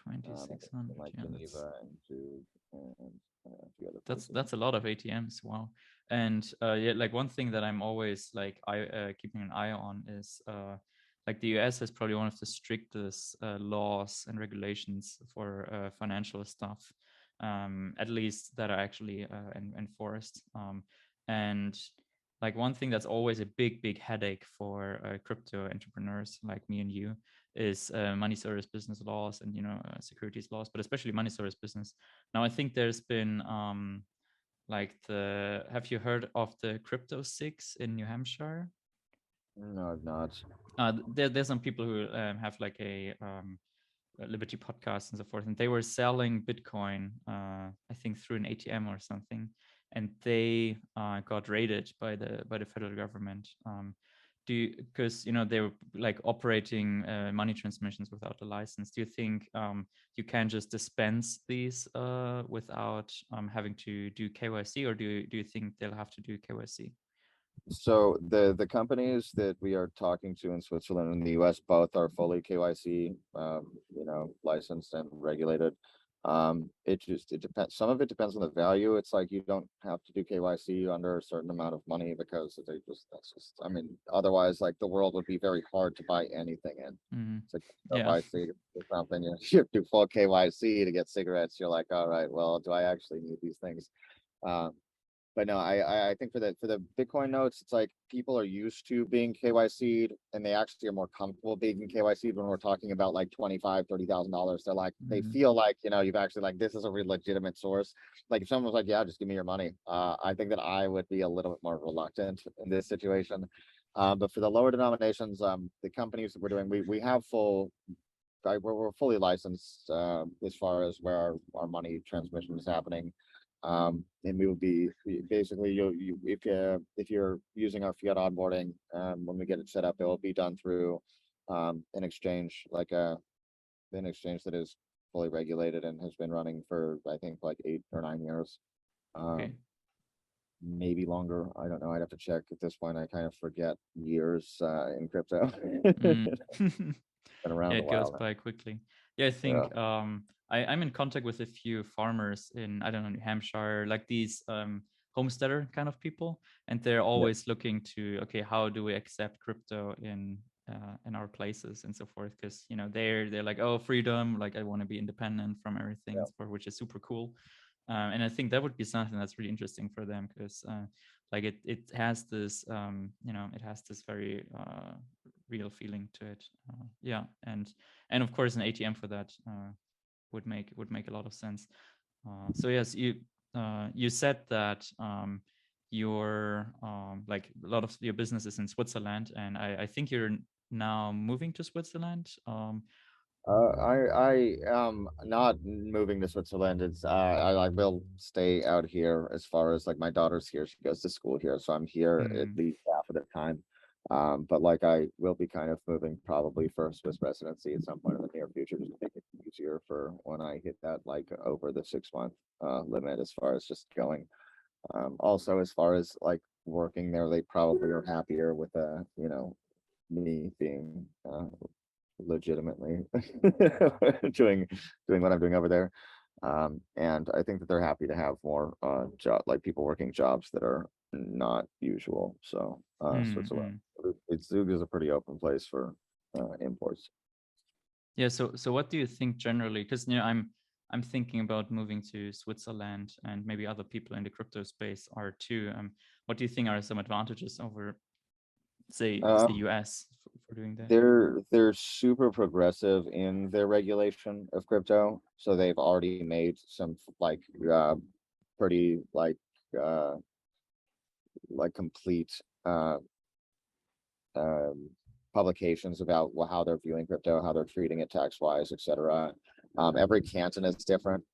In 2,600. like Yeah, Geneva and Zug and a few other that's places. that's a lot of ATMs. Wow. And yeah, like one thing that I'm always like keeping an eye on is like the US has probably one of the strictest laws and regulations for financial stuff, at least that are actually enforced. And like one thing that's always a big headache for crypto entrepreneurs like me and you is money service business laws and securities laws, but especially money service business. Now I think there's been like have you heard of the crypto six in New Hampshire? No, I've not. There's some people who have like a Liberty podcast and so forth, and they were selling Bitcoin, I think through an ATM or something, and they got raided by the federal government. Because they were like operating money transmissions without a license. Do you think you can just dispense these without having to do KYC, or do you think they'll have to do KYC? So the companies that we are talking to in Switzerland and the U.S. both are fully KYC, licensed and regulated. It depends. Some of it depends on the value. It's like you don't have to do KYC under a certain amount of money because I mean, otherwise like the world would be very hard to buy anything in. It's like Yeah. buy something, you have to do full KYC to get cigarettes. You're like, all right, well, do I actually need these things? but no, I think for the Bitcoin notes, it's like people are used to being KYC'd, and they actually are more comfortable being KYC'd when we're talking about like 25, $30,000. They're like, they Mm, feel like, you've actually like, this is a real legitimate source. Like if someone was like, yeah, just give me your money. I think that I would be a little bit more reluctant in this situation. But for the lower denominations, the companies that we're doing, we have full, we're fully licensed as far as where our money transmission is happening. And we will be basically if you're using our fiat onboarding, when we get it set up, it will be done through an exchange, like an exchange that is fully regulated and has been running for I think like 8 or 9 years. okay. Um, Maybe longer. I don't know. I'd have to check at this point. I kind of forget years in crypto. Mm. Been Yeah, around a it goes while by quickly. Yeah, I now. think I'm in contact with a few farmers in, I don't know, New Hampshire, like these homesteader kind of people, and they're Yeah. always looking to, okay, how do we accept crypto in our places and so forth? Because they're like, oh, freedom, like I want to be independent from everything, Yeah. which is super cool. And I think that would be something that's really interesting for them because like it has this it has this very real feeling to it. Yeah, and of course an ATM for that would make a lot of sense. So yes, you said that your like a lot of your business is in Switzerland, and I think you're now moving to Switzerland. I am not moving to Switzerland. I will stay out here as far as like my daughter's here. She goes to school here, so I'm here at Mm, least half of the time. But like I will be kind of moving probably for Swiss residency at some point in the near future, just to make it easier for when I hit that like over the 6 month limit as far as just going. Also as far as like working there, they probably are happier with me being legitimately doing what I'm doing over there. And I think that they're happy to have more job like people working jobs that are not usual. So mm, Switzerland, mm. Zug is a pretty open place for imports. Yeah. So what do you think generally? Because I'm thinking about moving to Switzerland, and maybe other people in the crypto space are too. What do you think are some advantages over, say Um, US for doing that? they're super progressive in their regulation of crypto, so they've already made some pretty uh complete uh um, publications about how they're viewing crypto, how they're treating it tax wise, etc. Every canton is different.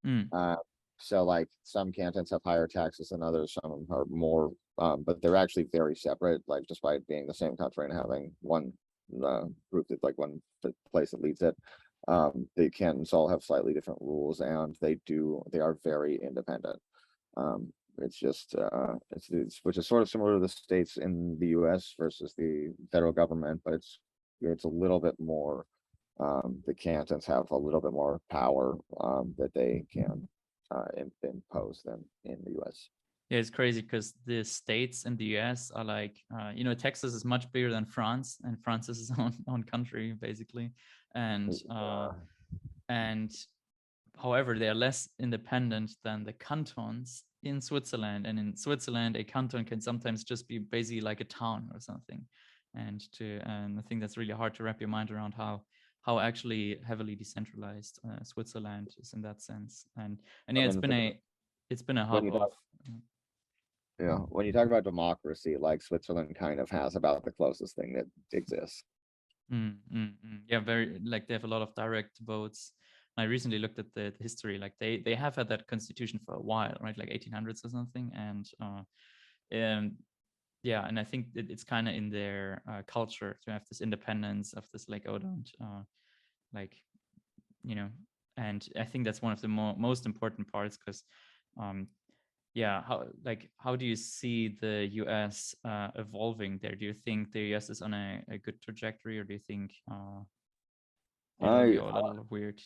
Mm, Uh, so like some cantons have higher taxes than others, some are more, but they're actually very separate, like despite being the same country and having one group that like one place that leads it. The cantons all have slightly different rules and they are very independent. It's just it's which is sort of similar to the states in the US versus the federal government, but it's a little bit more. The cantons have a little bit more power that they can impose than in the US. yeah, it's crazy because the states in the US are like, Texas is much bigger than France, and France is its own country basically, and uh, Uh, and however, they are less independent than the cantons in Switzerland. And in Switzerland, a canton can sometimes just be basically like a town or something. And I think that's really hard to wrap your mind around how actually heavily decentralized Switzerland is in that sense. And I yeah, mean, it's been a when hub you of. talk, when you talk about democracy, like Switzerland kind of has about the closest thing that exists. Yeah, very like they have a lot of direct votes. I recently looked at the history. Like they have had that constitution for a while, right? Like 1800s or something. And yeah, and I think it's kind of in their culture to have this independence of this like, oh, don't like you know. And I think that's one of the most important parts because um, yeah, how do you see the US evolving there? Do you think the US is on a good trajectory, or do you think it'll I go a little weird?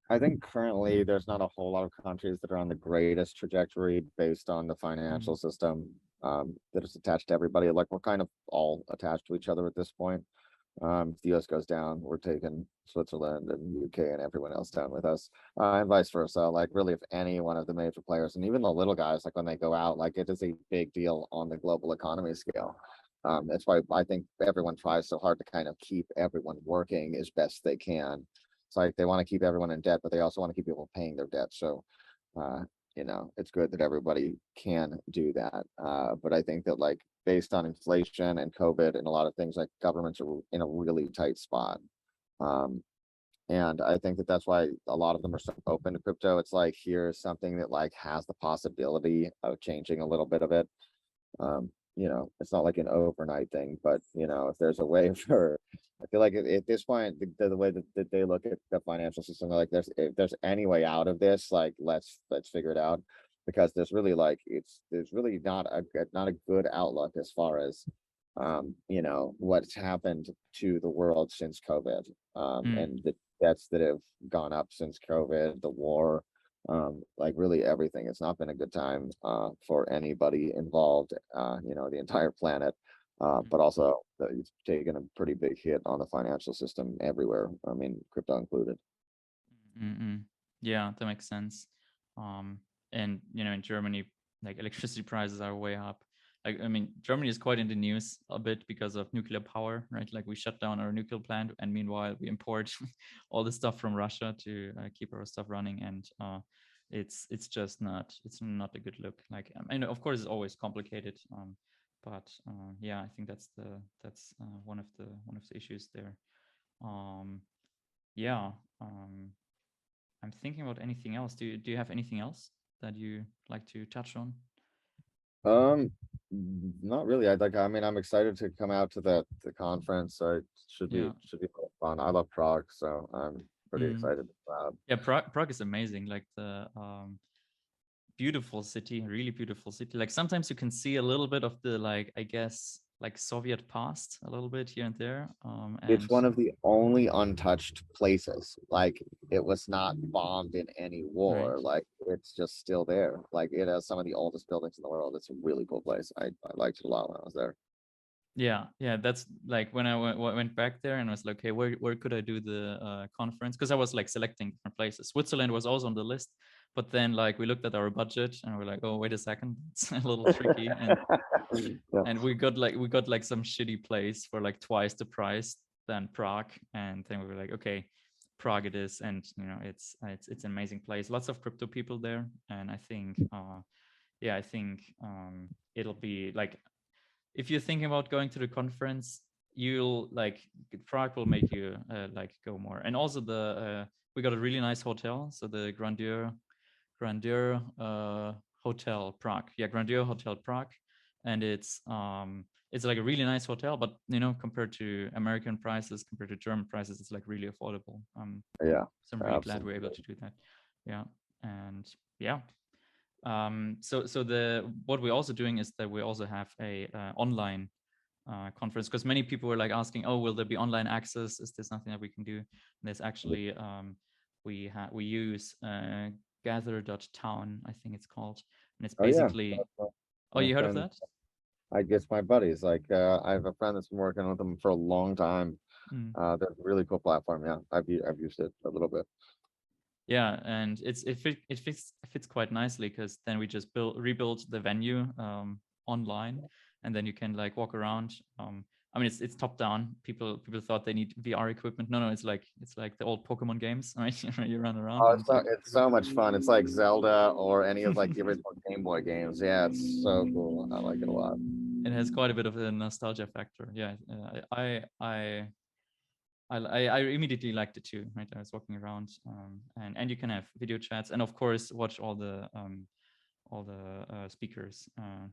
I think currently there's not a whole lot of countries that are on the greatest trajectory based on the Mm, financial system that is attached to everybody. Like we're kind of all attached to each other at this point. If the US goes down, we're taking Switzerland and UK and everyone else down with us, and vice versa. Like really, if any one of the major players and even the little guys, like when they go out, like it is a big deal on the global economy scale. That's why I think everyone tries so hard to kind of keep everyone working as best they can. It's like they want to keep everyone in debt, but they also want to keep people paying their debt. So, uh, it's good that everybody can do that. But I think that like based on inflation and COVID and a lot of things, like governments are in a really tight spot. Um, and I think that that's why a lot of them are so open to crypto. It's like here's something that like has the possibility of changing a little bit of it. It's not like an overnight thing, but if there's a way for, I feel like at this point, the way that they look at the financial system, like if there's any way out of this, like let's figure it out, because there's really like there's really not a good outlook as far as what's happened to the world since COVID, Mm, and the debts that have gone up since COVID, the war, like really everything. It's not been a good time for anybody involved, the entire planet, mm, but also it's taken a pretty big hit on the financial system everywhere. I mean, crypto included. mm. Yeah, that makes sense. Um, and in Germany, like electricity prices are way up. Like, I mean, Germany is quite in the news a bit because of nuclear power, right? Like we shut down our nuclear plant, and meanwhile we import all the stuff from Russia to keep our stuff running. And it's just not a good look. Like, I mean, of course, it's always complicated. But yeah, I think that's one of the issues there. Um, yeah. I'm thinking about anything else. Do you have anything else that you like to touch on? Um, Not really. I mean, I'm excited to come out to the conference. So it Yeah. should be fun. I love Prague, so I'm pretty Mm. excited. Yeah, Prague is amazing. Like the beautiful city, really beautiful city. Like sometimes you can see a little bit of the like I guess like Soviet past a little bit here and there. It's And one of the only untouched places. Like it was not bombed in any right. war. Like it's just still there. Like it has some of the oldest buildings in the world. It's a really cool place. I liked it a lot when I was there. Yeah, that's like when I went back there and was like, okay, where could I do the conference? Because I was like selecting different places. Switzerland was also on the list, but then like we looked at our budget and we're like, oh, wait a second, it's a little tricky, Yeah. and we got like some shitty place for like twice the price than Prague, and then we were like, okay, Prague it is, and it's an amazing place, lots of crypto people there, and I think it'll be like if you're thinking about going to the conference, you'll like Prague will make you like go more. And also we got a really nice hotel, so the Grandeur Hotel Prague. Yeah, Grandeur Hotel Prague, and it's like a really nice hotel, but compared to American prices, compared to German prices, it's like really affordable. Yeah. So I'm really glad we're able Absolutely. to do that. Yeah, and yeah, so the what we're also doing is that we also have a online conference, because many people were like asking, oh, will there be online access, is there something that we can do? And there's actually we use gather.town, I think it's called, and it's Oh yeah. basically, oh, My you heard of friend, that? I guess my buddies. Like I have a friend that's been working with them for a long time. Mm. They're a really cool platform. Yeah. I've used it a little bit. Yeah, and it fits quite nicely, because then we just rebuild the venue online, and then you can like walk around. I mean, it's top down. People thought they need VR equipment. No, it's like the old Pokemon games, right? You run around Oh, and it's so much fun. It's like Zelda or any of like the original Game Boy games. Yeah, it's so cool. I like it a lot. it has quite a bit of a nostalgia factor. Yeah, I immediately liked it too. Right, I was walking around, and you can have video chats, and of course watch all the speakers.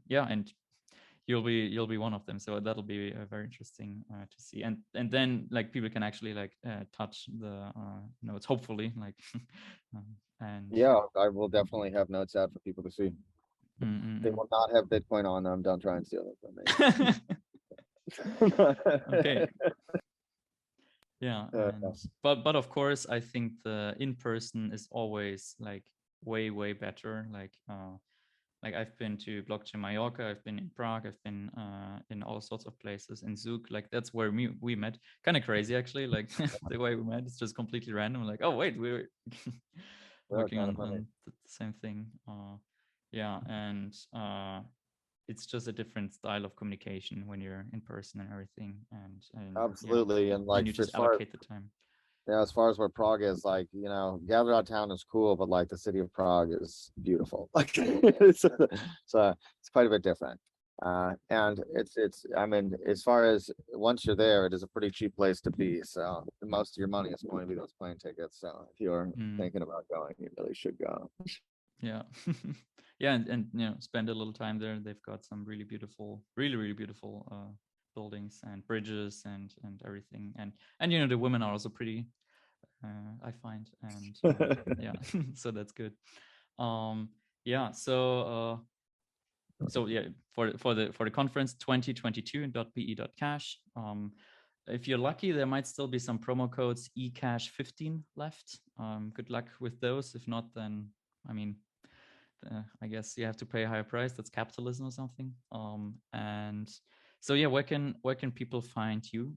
Yeah, and you'll be one of them, so that'll be very interesting to see. And then like people can actually like touch the notes, hopefully, like and Yeah, I will definitely have notes out for people to see. mm, They mm, will not have Bitcoin on them. Don't try and steal it from mm. Okay, me. yeah. Uh, But of course I think the in person is always like way better. Like like I've been to Blockchain Mallorca, I've been in Prague, I've been in all sorts of places in Zug. Like that's where we met. Kind of crazy actually. Like the way we met is just completely random. Like, oh wait, we're working kind of on funny. the same thing. Yeah, and it's just a different style of communication when you're in person and everything. And yeah, Absolutely. And then like you as just far allocate the time. yeah, as far as where Prague is, like, Gather Out Town is cool, but like the city of Prague is beautiful. Like it's quite a bit different. And I mean, as far as once you're there, it is a pretty cheap place to be. So most of your money is going to be those plane tickets. So if you're Mm, thinking about going, you really should go. yeah. Yeah, and spend a little time there. They've got some really beautiful, really beautiful buildings and bridges and everything. And the women are also pretty, I find. And yeah, so that's good. Um, yeah, so yeah, for the conference 2022.be.cash. If you're lucky, there might still be some promo codes ecash15 left. Good luck with those. If not, then I mean, I guess you have to pay a higher price. That's capitalism or something. And so yeah, where can people find you?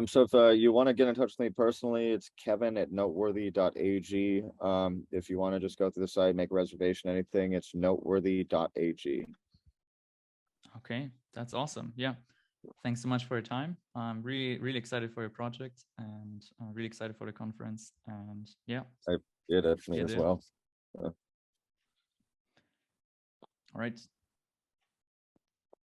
So if you want to get in touch with me personally, it's Kevin at Noteworthy.ag. If you want to just go through the site, make a reservation, anything, it's Noteworthy.ag. Okay, that's awesome. Yeah, thanks so much for your time. I'm really excited for your project and really excited for the conference. And yeah, I did it for see me you as there. well. All right.